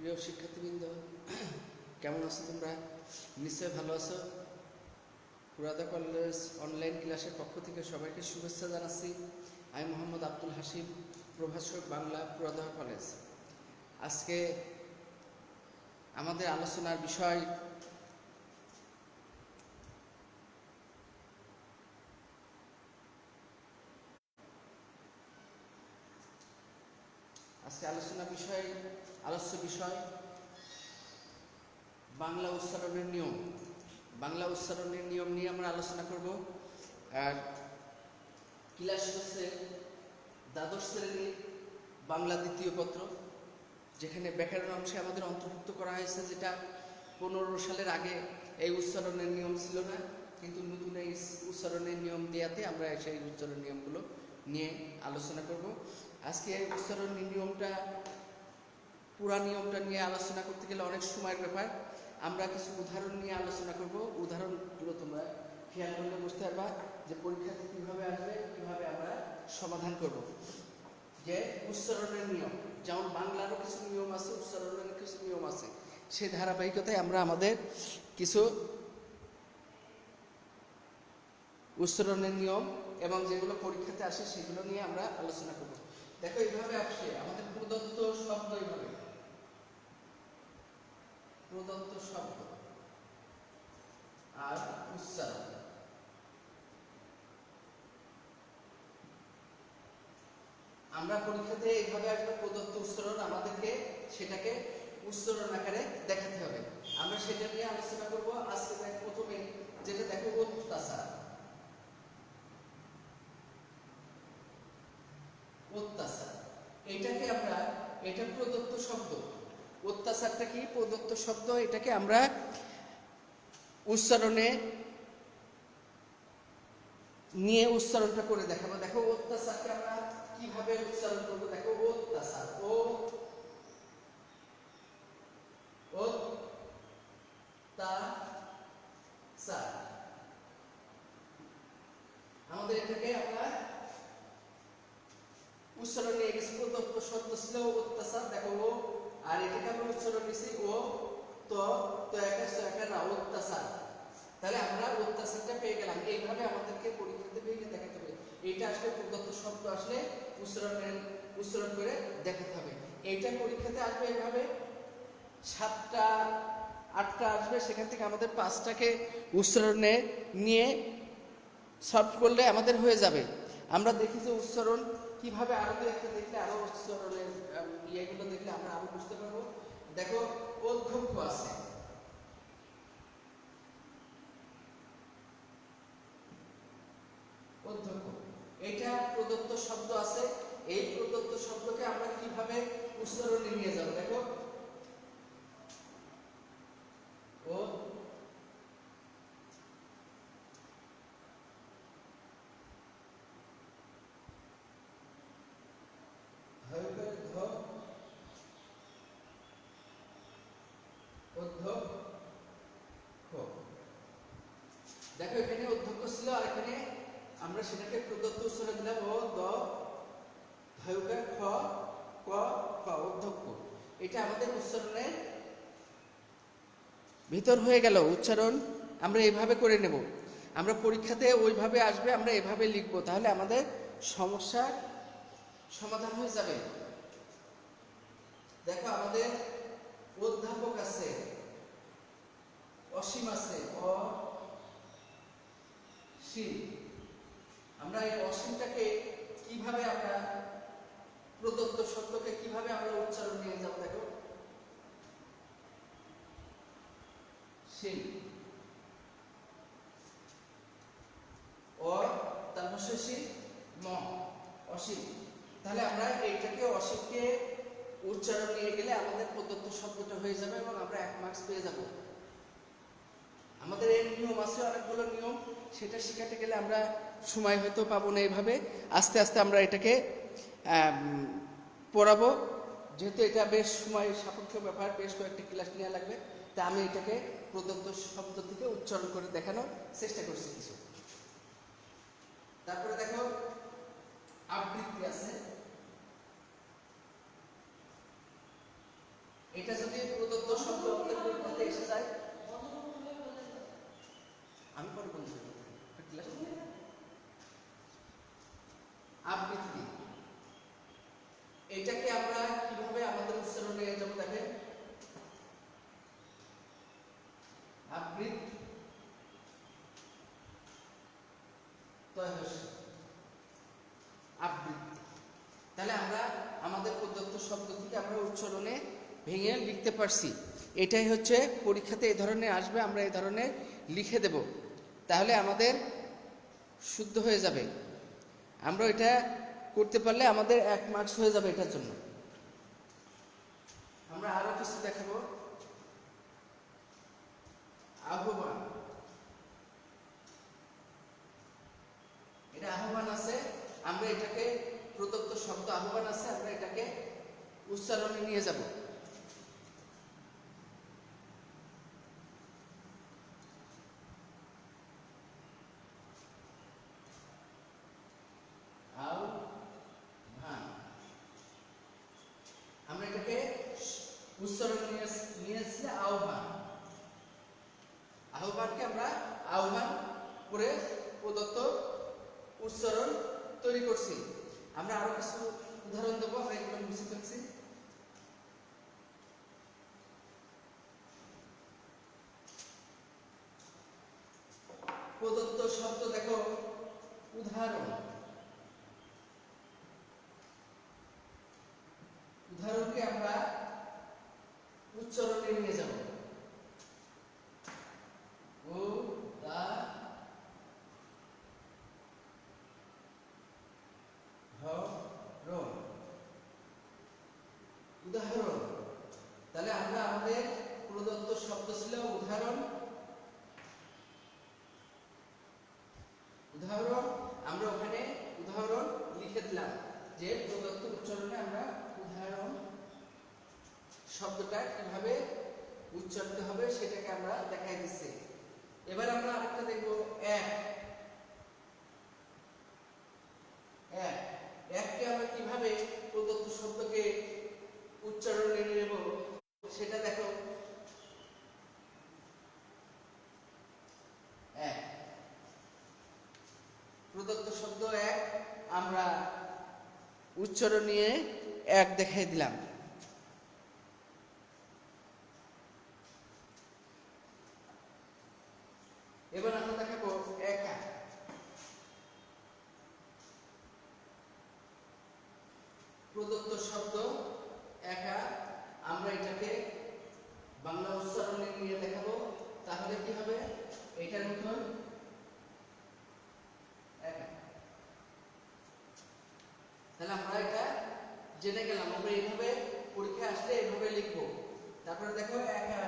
প্রিয় শিক্ষার্থীবৃন্দ, কেমন আছো তোমরা? নিশ্চয়ই ভালো আছো। পুরাদা কলেজ অনলাইন ক্লাসের পক্ষ থেকে সবাইকে শুভেচ্ছা জানাচ্ছি। আমি মোহাম্মদ আব্দুল হাসিম, প্রভাষক বাংলা, পুরাদা কলেজ। আজকে আমাদের আলোচনার বিষয় আলোচ্য বিষয় বাংলা উচ্চারণের নিয়ম। বাংলা উচ্চারণের নিয়ম নিয়ে আমরা আলোচনা করব। আর ক্লাস হচ্ছে দ্বাদশ শ্রেণীর বাংলা দ্বিতীয় পত্র, যেখানে ব্যাকরণ অংশে আমাদের অন্তর্ভুক্ত করা হয়েছে, যেটা 15 সালের আগে এই উচ্চারণের নিয়ম ছিল না, কিন্তু নতুন এই উচ্চারণের নিয়ম দেওয়াতে আমরা সেই উচ্চারণ নিয়মগুলো নিয়ে আলোচনা করব। আজকে এই উচ্চারণের নিয়মটা, পুরা নিয়মটা নিয়ে আলোচনা করতে গেলে অনেক সময়ের ব্যাপার। আমরা কিছু উদাহরণ নিয়ে আলোচনা করব। উদাহরণগুলো তোমরা খেয়াল করলে বুঝতে পারবা যে পরীক্ষাতে কীভাবে আসবে, কীভাবে আমরা সমাধান করব। যে উচ্চারণের নিয়ম, যেমন বাংলারও কিছু নিয়ম আছে, উচ্চারণের কিছু নিয়ম আছে, সেই ধারাবাহিকতায় আমরা আমাদের কিছু উচ্চারণের নিয়ম এবং যেগুলো পরীক্ষাতে আসে সেগুলো নিয়ে আমরা আলোচনা করব। দেখো, এইভাবে আসছে আমাদের প্রদত্ত শব্দ, এইভাবে প্রদত্ত শব্দ আর উচ্চারণ। আমরা পরীক্ষাতে এইভাবে আসবে প্রদত্ত উচ্চারণ, আমাদেরকে সেটাকে উচ্চারণ আকারে দেখাতে হবে। আমরা সেটা নিয়ে আলোচনা করব। আজকে প্রথমে যেটা দেখো, অত্যাচার। অত্যাচার এটাকে আমরা, এটা প্রদত্ত শব্দ। অত্যাচারটা কি? প্রদত্ত শব্দ। এটাকে আমরা উচ্চারণে নিয়ে উচ্চারণটা করে দেখাবো। দেখো, অত্যাচারকে আমরা কিভাবে উচ্চারণ করবো। দেখো, অত্যাচার, অত্যাচার। আমাদের এটাকে আমরা উচ্চারণ নিয়ে গেছি। প্রদত্ত শব্দ ছিল অত্যাচার, দেখো ও, আর এটাকে আমরা উচ্চারণ নিয়েছি ও তো একা অত্যাচার। তাহলে আমরা অত্যাচারটা পেয়ে গেলাম। এইভাবে আমাদেরকে পরীক্ষাতে পেয়ে দেখাতে হবে। এইটা আসলে প্রদত্ত শব্দ আসলে উচ্চারণ করে দেখাতে হবে। এইটা পরীক্ষাতে আসবে এইভাবে 7টা 8টা আসবে, সেখান থেকে আমাদের 5টাকে উচ্চারণে নিয়ে সলভ করলে আমাদের হয়ে যাবে। আমরা দেখি যে উচ্চারণ কিভাবে, আরো একটা দেখলে, আরো উচ্চারণের ইয়েগুলো দেখলে আমরা আরো বুঝতে পারবো। দেখো, অধ্যক্ষ আছে। অধ্যক্ষ এটা প্রদত্ত শব্দ আছে। এই প্রদত্ত শব্দকে আমরা কিভাবে উচ্চারণে নিয়ে যাব। দেখো, ও দেখো, এখানে অধ্যক্ষ ছিল, আর এখানে আমরা সেটাকে প্রদত্ত উচ্চারণ দিলাম ও দ ধয়ুকার খ ক খ, অধ্যক্ষ। এটা আমাদের উচ্চারণের ভিতর হয়ে গেল। উচ্চারণ আমরা এইভাবে করে নেব। আমরা পরীক্ষাতে ওইভাবে আসবে, আমরা এভাবে লিখব, তাহলে আমাদের সমস্যার সমাধান হয়ে যাবে। দেখো, আমাদের অধ্যাপক আছে, অসীম আছে, অসীম। আমরা এই অসীমটাকে কিভাবে, আমরা প্রদত্ত শব্দকে কিভাবে আমরা উচ্চারণ নিয়ে যাব। দেখো, সীম, অ তারপর শেষে ম, অসীম। তাহলে আমরা এইটাকে, অসীমকে উচ্চারণ নিয়ে গেলে আমাদের প্রদত্ত শব্দটা হয়ে যাবে এবং আমরা 1 মার্কস পেয়ে যাব। আমাদের এই নিয়ম আছে, অনেকগুলো নিয়ম, সেটা শেখাতে গেলে আমরা সময় হয়তো পাবো না। এইভাবে আস্তে আস্তে আমরা এটাকে পড়াবো। যেহেতু এটা বেশ সময় সাপেক্ষ ব্যাপার, বেশ কয়েকটা ক্লাস নেওয়া লাগবে, তা আমি এটাকে প্রদত্ত শব্দ থেকে উচ্চারণ করে দেখানোর চেষ্টা করছি কিছু। তারপরে দেখো, আবৃত্তি আছে। এটা যদি আবৃত্তি। তাহলে আমরা আমাদের প্রদত্ত শব্দ থেকে আমরা উচ্চারণে ভেঙে লিখতে পারছি। এটাই হচ্ছে পরীক্ষাতে এই ধরনের আসবে, আমরা এই ধরনের লিখে দেব, তাহলে আমাদের শুদ্ধ হয়ে যাবে। আমরা এটা করতে পারলে আমাদের 1 মার্কস হয়ে যাবে এটার জন্য। আমরা আরো কিছু দেখাবো। আহ্বান, এটা আহ্বান আছে, আমরা এটাকে প্রদত্ত শব্দ আহ্বান আছে, আমরা এটাকে উচ্চারণে নিয়ে যাব। আহ্বান, আমরা এটাকে উচ্চারণে নিয়েছি আহ্বান। আহ্বানকে আমরা আহ্বান করে প্রদত্ত উচ্চারণ তৈরি করছি। আমরা আরো কিছু উদাহরণ দেবো, আমরা এগুলো মুছে ফেলছি। প্রদত্ত শব্দ দেখো, উদাহরণ, উদাহরণকে আমরা উচ্চারণে নিয়ে যাব। উদাহরণ, তাহলে আমরা আমাদের প্রদত্ত শব্দ ছিল উদাহরণ। উদাহরণ আমরা ওখানে উদাহরণ লিখে দিলাম, যে প্রদত্ত উচ্চারণে আমরা উদাহরণ শব্দটা কিভাবে উচ্চারিত হবে সেটাকে আমরা দেখাই দিচ্ছি। এবার আমরা আরেকটা দেখব, এককে আমরা কিভাবে প্রদত্ত শব্দকে উচ্চারণে নেব সেটা দেখো। প্রদত্ত শব্দ এক, আমরা উচ্চারণ নিয়ে 1 দেখাই দিলাম। এবার আমরা দেখাবো একা। প্রদত্ত শব্দ একা, আমরা এটাকে বাংলা উচ্চারণে নিয়ে দেখাবো, তাহলে কি হবে, এটার মতন একা। তাহলে আমরা এটা জেনে গেলাম, আমরা এইভাবে পরীক্ষা আসলে এইভাবে লিখবো। তারপরে দেখো একা,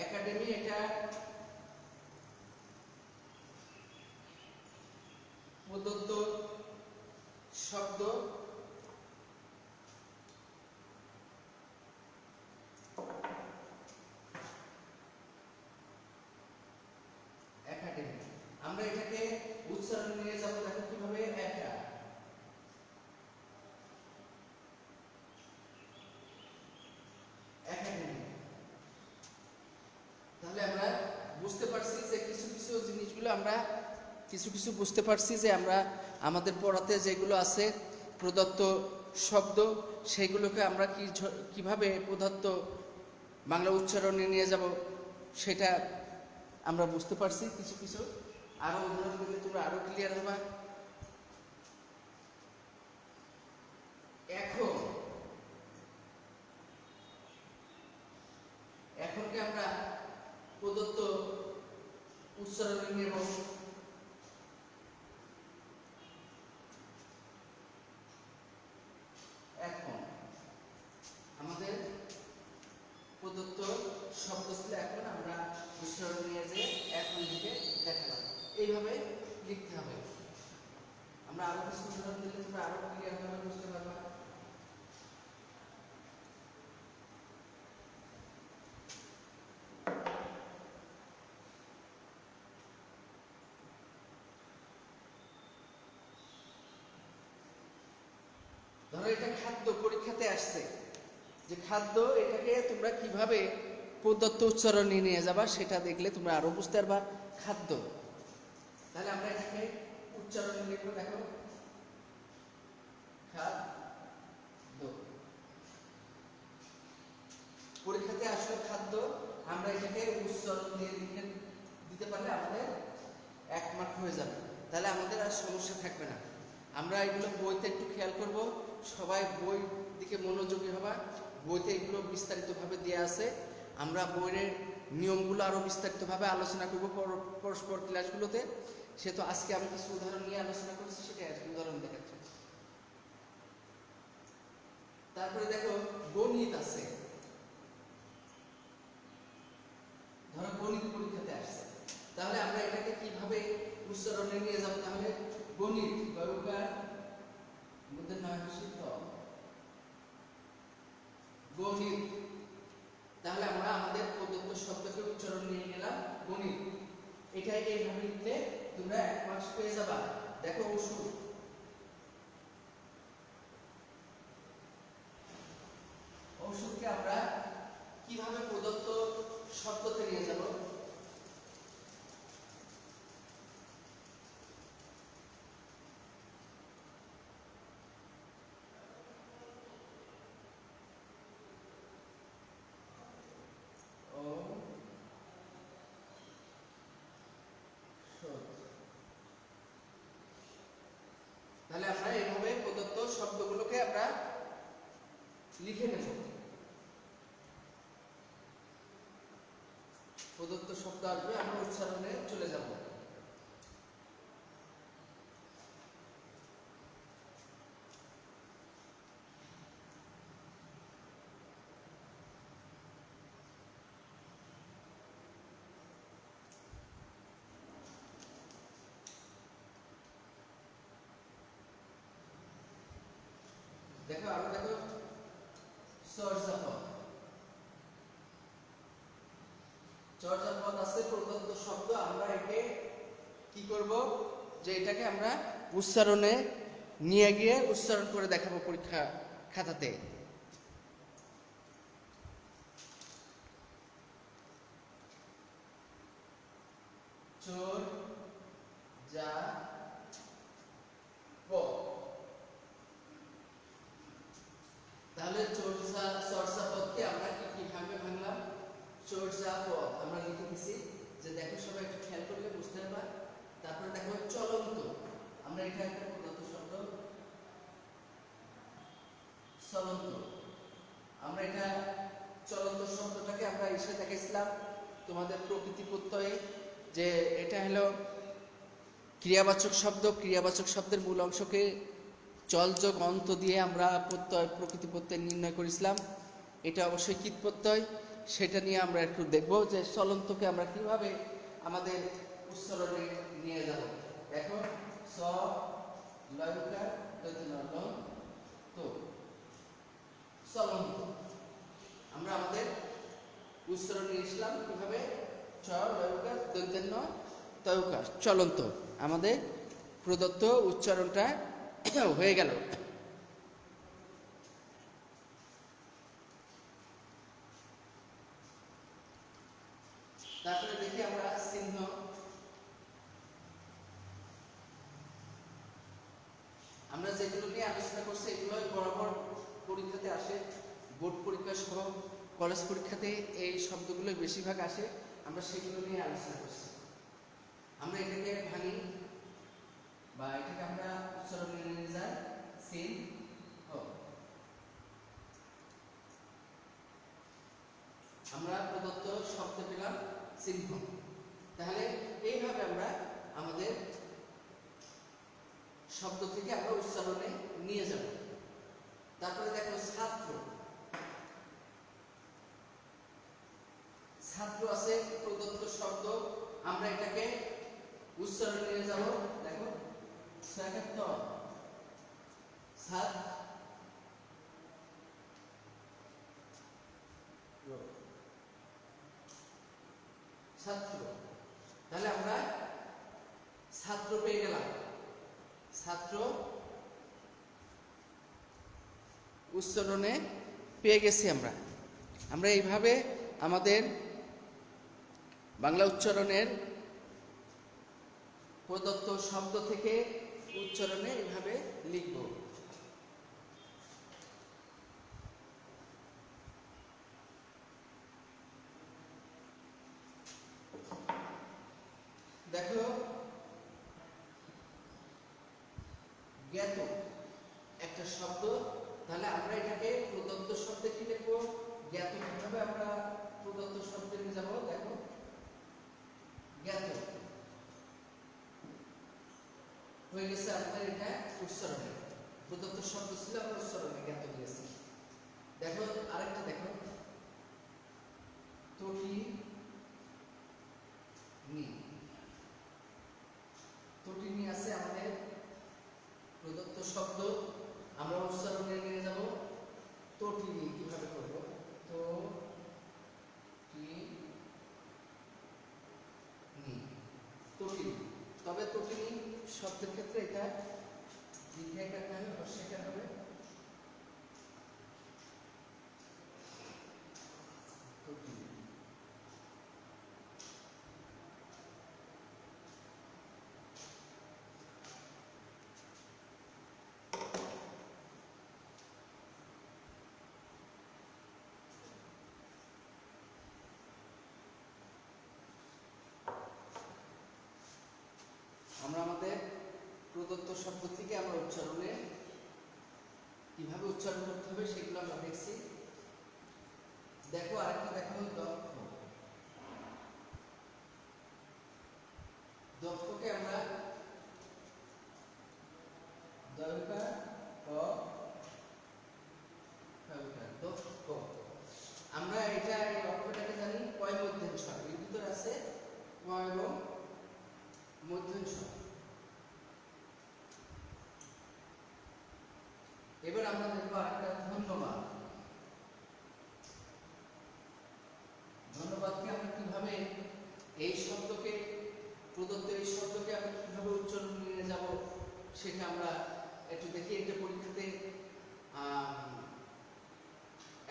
একাডেমি, এটা প্রদত্ত শব্দ। একাডেমি, আমরা এটাকে উচ্চারণে নিয়ে যাব, দেখো কিভাবে, একা, একাডেমি। তাহলে আমরা বুঝতে পারছি যে কিছু কিছু জিনিসগুলো আমরা কিছু বুঝতে পারছি, যে আমরা আমাদের পড়াতে যেগুলো আছে প্রদত্ত শব্দ, সেগুলোকে আমরা কিভাবে প্রদত্ত বাংলা উচ্চারণে নিয়ে যাব সেটা আমরা বুঝতে পারছি। কিছু আরো উদাহরণ দিলে তোমরা আরো ক্লিয়ার হবে। এখনকে আমরা প্রদত্ত উচ্চারণে নেব। এখন আমাদের প্রদত্ত শব্দ ছিল এখন, আমরা উচ্চারণ নিয়ে যে এখন লিখে দেখালাম, এইভাবে লিখতে হবে। আমরা আরো কিছু উদাহরণ দিলে তোমরা আরো ক্লিয়ার ভাবে বুঝতে পারবা। ধরো এটা খাদ্য, পরীক্ষাতে আসছে যে খাদ্য, এটাকে তোমরা কিভাবে প্রদত্ত উচ্চারণে নিয়ে যাবা সেটা দেখলে তোমরা আরো বুঝতে পারবা। খাদ্য, তাহলে আমরা এটাকে উচ্চারণে লিখবো, দেখো খাদ্য। পরীক্ষাতে আসলে খাদ্য আমরা এটাকে উচ্চারণ দিয়ে দিতে পারলে আমাদের 1 মার্ক হয়ে যাবে, তাহলে আমাদের আর সমস্যা থাকবে না। আমরা এগুলো বইতে একটু খেয়াল করব, সবাই বই দিকে মনোযোগী হবা। বইতে এগুলো বিস্তারিতভাবে দেওয়া আছে, আমরা বইয়ের নিয়মগুলো আরো বিস্তারিতভাবে আলোচনা করব পরস্পর ক্লাসগুলোতে। সে তো আজকে আমি কিছু উদাহরণ নিয়ে আলোচনা করছি, সেটা আজকে উদাহরণ দেখাচ্ছি। তারপরে দেখো গণিত আছে, ধরো গণিত পরীক্ষাতে আসছে, তাহলে আমরা এটাকে কিভাবে উচ্চারণে নিয়ে যাব? তাহলে গণিত গয়ুকার মধ্যে নয় হাসি তো গণিত, তাহলে আমরা আমাদের প্রদত্ত শব্দকে উচ্চারণ নিয়ে গেলাম গণিত। এটাই এইভাবে লিখলে তোমরা 1 মার্ক পেয়ে যাবা। দেখো ওষুধ, ওষুধকে আমরা কিভাবে প্রদত্ত শব্দতে নিয়ে যাব? তাহলে আমরা এইভাবে প্রদত্ত শব্দগুলোকে আমরা লিখে নেব। প্রদত্ত শব্দ আসবে, আমরা উচ্চারণে চলে যাব। দেখো আরো দেখো চর্যাপদ, চর্যাপদ আছে প্রদত্ত শব্দ। আমরা একে কি করব, যে এটাকে আমরা উচ্চারণে নিয়ে গিয়ে উচ্চারণ করে দেখাবো পরীক্ষা খাতাতে। চোর যা তাহলে চর্যাপদকে আমরা কি ভাবে ভাঙলাম? চর্যাপদ আমরা লিখে দিছি, যে দেখো সবাই একটু খেয়াল করলে বুঝতে পারবা। তারপরে দেখো চলন্ত, আমরা এটা একটা প্রদত্ত শব্দ চলন্ত, আমরা এটা চলন্ত শব্দটাকে আমরা এসে দেখাইছিলাম তোমাদের প্রকৃতি প্রত্যয়ে, যে এটা হলো ক্রিয়াবাচক শব্দ। ক্রিয়াবাচক শব্দের মূল অংশকে চল যোগ অন্ত দিয়ে আমরা প্রত্যয় প্রকৃতি প্রত্যয় নির্ণয় করেছিলাম। এটা অবশ্যই কীট প্রত্যয়, সেটা নিয়ে আমরা একটু দেখব যে চলন্তকে আমরা কিভাবে আমাদের উচ্চারণে নিয়ে যাব। এখন স লয়কার তো চলন্ত আমরা আমাদের উচ্চারণ নিয়েছিলাম কিভাবে? চ লয়কার দৈন্য তয়কার চলন্ত, আমাদের প্রদত্ত উচ্চারণটা হয়ে গেল। তারপরে দেখি আমরা চিহ্ন, আমরা যেগুলো নিয়ে আলোচনা করছি এগুলোই বরাবর পরীক্ষাতে আসে, বোর্ড পরীক্ষা সহ কলেজ পরীক্ষাতে এই শব্দগুলোই বেশিরভাগ আসে। আমরা সেগুলো নিয়ে আলোচনা করছি। আমরা এটাকে ভাঙি বা এটাকে আমরা উচ্চারণ নিয়ে যাই সিন হ। আমরা প্রদত্ত শব্দ পেলাম চিহ্ন। তাহলে এইভাবে আমরা আমাদের শব্দ থেকে আমরা উচ্চারণে নিয়ে যাব। তারপরে দেখো ছাত্র, ছাত্র আছে প্রদত্ত শব্দ, আমরা এটাকে উচ্চারণে নিয়ে যাব। দেখো ছাত্র, ছাত্র, তাহলে আমরা ছাত্র পেয়ে গেলাম। ছাত্র উচ্চারণে পেয়ে গেছি আমরা। আমরা এইভাবে আমাদের বাংলা উচ্চারণের প্রদত্ত শব্দ থেকে উচ্চারণে এইভাবে লিখব। দেখো জ্ঞাত একটা শব্দ, তাহলে আমরা এটাকে প্রদত্ত শব্দে কি লিখবো? জ্ঞাত। কিভাবে আমরা প্রদত্ত শব্দে নিয়ে যাবো? দেখো জ্ঞাত হয়ে গেছে আমাদের এটা উচ্চারণে। প্রদত্ত শব্দ ছিল, আমরা উচ্চারণে জ্ঞাত দিয়েছি। দেখো আরেকটা দেখো তটি নি। তটিনী আছে আমাদের প্রদত্ত শব্দ, আমরা উচ্চারণে নিয়ে যাব তটিনী। কিভাবে করব? তো তটিনী। তবে তটিনী শব্দের ক্ষেত্রে এটা দীর্ঘাকার হবে, হর্ষাকার হবে। তটিনী। আমরা আমাদের প্রদত্ত শব্দ থেকে আমরা উচ্চারণে কিভাবে উচ্চারণ করতে হবে সেগুলো আমরা দেখছি। দেখো আরেকটা দেখো দক্ষ। দক্ষকে আমরা দয়কার দক্ষ। আমরা এটা এই অক্ষরটাকে জানি কয় মধ্যাংশ। এর ভিতরে আছে ক এবং মধ্যাংশ। এবার আমরা দেখবো আরেকটা ধন্যবাদ। ধন্যবাদকে আমরা কিভাবে এই শব্দকে প্রদত্ত এই শব্দকে আমরা কিভাবে উচ্চারণ নিয়ে যাব সেটা আমরা একটু দেখি। এটা পরীক্ষাতে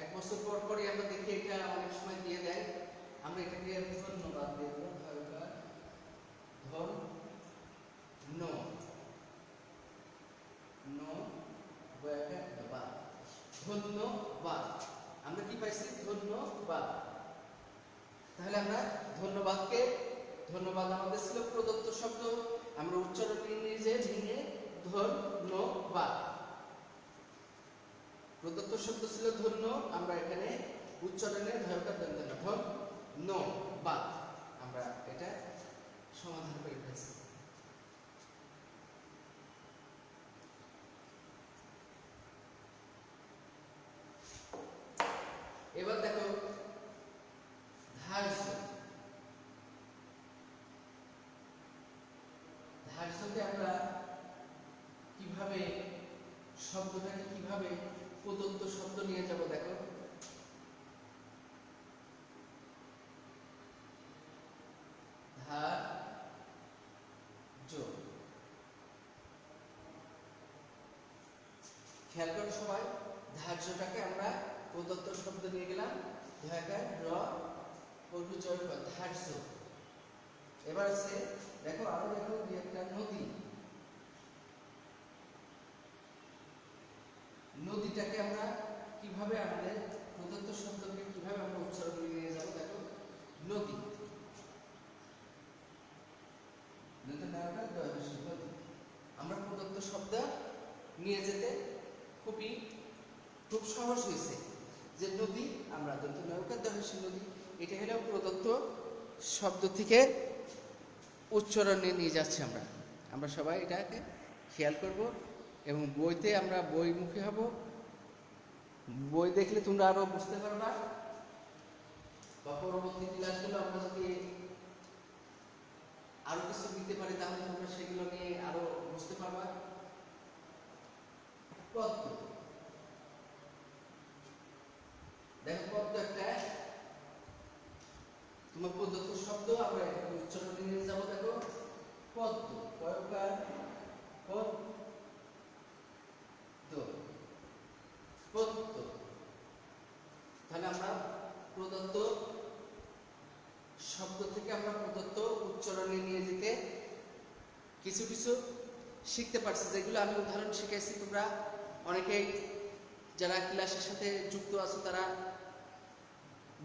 1 বছর পর পরই আমরা দেখি, এটা অনেক সময় দিয়ে দেয়। আমরা এটাকে ধন্যবাদ দেব। ধন্যবাদ। আমরা কি পাইছি? ধন্যবাদ। তাহলে আমরা ধন্যবাদকে, ধন্যবাদ আমাদের ছিল প্রদত্ত শব্দ, আমরা উচ্চারণ নিয়ে ধন্যবাদ। প্রদত্ত শব্দ ছিল ধন্য, আমরা এখানে উচ্চারণে ধন্যবাদ আমরা এটা সমাধান করে ফেলছি। এবার দেখো ধার্য। ধার্যকে আমরা কিভাবে শব্দটাকে কিভাবে প্রদত্ত শব্দ নিয়ে যাব? দেখো ধার্য। খেয়াল করো সবাই, ধার্যটাকে আমরা প্রদত্ত শব্দ নিয়ে গেলাম ধার্য। এবার আছে দেখো আরো দেখো একটা নদী। নদীটাকে আমরা কিভাবে আমাদের প্রদত্ত শব্দকে কিভাবে আমরা উচ্চারণ নিয়ে যাব? দেখো নদী। আমরা প্রদত্ত শব্দ নিয়ে যেতে খুব সহজ হয়েছে যে নদী, আমরা নদী, এটা হলো প্রদত্ত শব্দ থেকে উচ্চারণে নিয়ে যাচ্ছি আমরা। আমরা সবাই এটাকে খেয়াল করব এবং বইতে আমরা বইমুখী হব। বই দেখলে তোমরা আরো বুঝতে পারবা, বা পরবর্তী ক্লাসগুলো আমরা যদি আরো কিছু দিতে পারি তাহলে তোমরা সেগুলো নিয়ে আরো বুঝতে পারবা। পদ্ম। দেখো পদ্ম একটা তোমার প্রদত্ত শব্দ, আমরা এটাকে উচ্চারণ নিয়ে যাব। দেখো পদ্ম, পয়কার পদ্ম। তাহলে আমরা প্রদত্ত শব্দ থেকে আমরা প্রদত্ত উচ্চারণে নিয়ে যেতে কিছু কিছু শিখতে পারছি, যেগুলো আমি উদাহরণ শিখেছি। তোমরা অনেকেই যারা ক্লাসের সাথে যুক্ত আছো তারা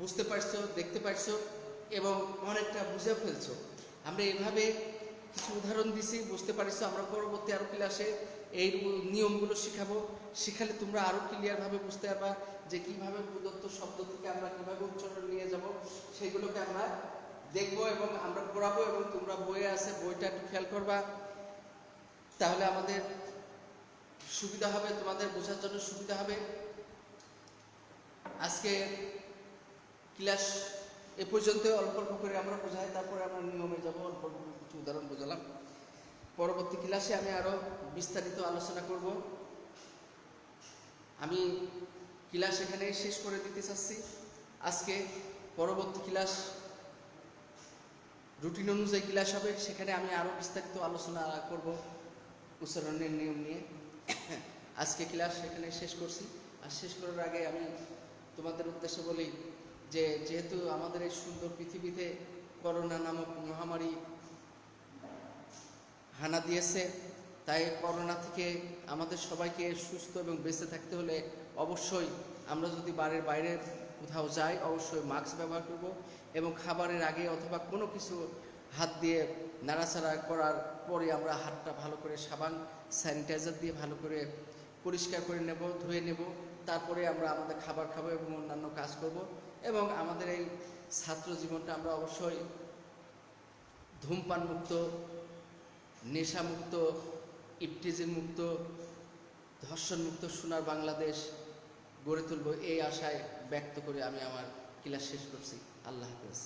বুঝতে পারছো, দেখতে পারছো এবং অনেকটা বুঝে ফেলছো। আমরা এইভাবে কিছু উদাহরণ দিছি, বুঝতে পারিস। আমরা পরবর্তী আরো ক্লাসে এই নিয়মগুলো শিখাবো। শিখালে তোমরা আরো ক্লিয়ারভাবে বুঝতে পারবা যে কিভাবে প্রদত্ত শব্দ থেকে আমরা কিভাবে উচ্চারণ নিয়ে যাব, সেগুলোকে আমরা দেখবো এবং আমরা পড়াবো। এবং তোমরা বইয়ে আছে, বইটা একটু খেয়াল করবা, তাহলে আমাদের সুবিধা হবে, তোমাদের বোঝার জন্য সুবিধা হবে। আজকে ক্লাস এ পর্যন্ত অল্প অল্প করে আমরা বোঝাই, তারপরে আমরা নিয়মে যাব। অল্প অল্প কিছু উদাহরণ বোঝালাম, পরবর্তী ক্লাসে আমি আরো বিস্তারিত আলোচনা করব। আমি ক্লাস এখানে শেষ করে দিতে চাচ্ছি আজকে। পরবর্তী ক্লাস রুটিন অনুযায়ী ক্লাস হবে, সেখানে আমি আরো বিস্তারিত আলোচনা করব উচ্চারণের নিয়ম নিয়ে। আজকে ক্লাস এখানে শেষ করছি। আর শেষ করার আগে আমি তোমাদের উদ্দেশ্যে বলি যে যেহেতু আমাদের এই সুন্দর পৃথিবীতে করোনা নামক মহামারী হানা দিয়েছে, তাই করোনা থেকে আমাদের সবাইকে সুস্থ এবং বেঁচে থাকতে হলে অবশ্যই আমরা যদি বাড়ির বাইরে কোথাও যাই, অবশ্যই মাস্ক ব্যবহার করব এবং খাবারের আগে অথবা কোনো কিছু হাত দিয়ে নাড়াচাড়া করার পরে আমরা হাতটা ভালো করে সাবান স্যানিটাইজার দিয়ে ভালো করে পরিষ্কার করে নেব, ধুয়ে নেব। তারপরে আমরা আমাদের খাবার খাবো এবং অন্যান্য কাজ করব। এবং আমাদের এই ছাত্র জীবনটা আমরা অবশ্যই ধূমপান মুক্ত, নেশামুক্ত, ইফটিজিং মুক্ত, ধর্ষণ মুক্ত সোনার বাংলাদেশ গড়ে তুলব, এই আশায় ব্যক্ত করে আমি আমার ক্লাস শেষ করছি। আল্লাহ হাফেজ।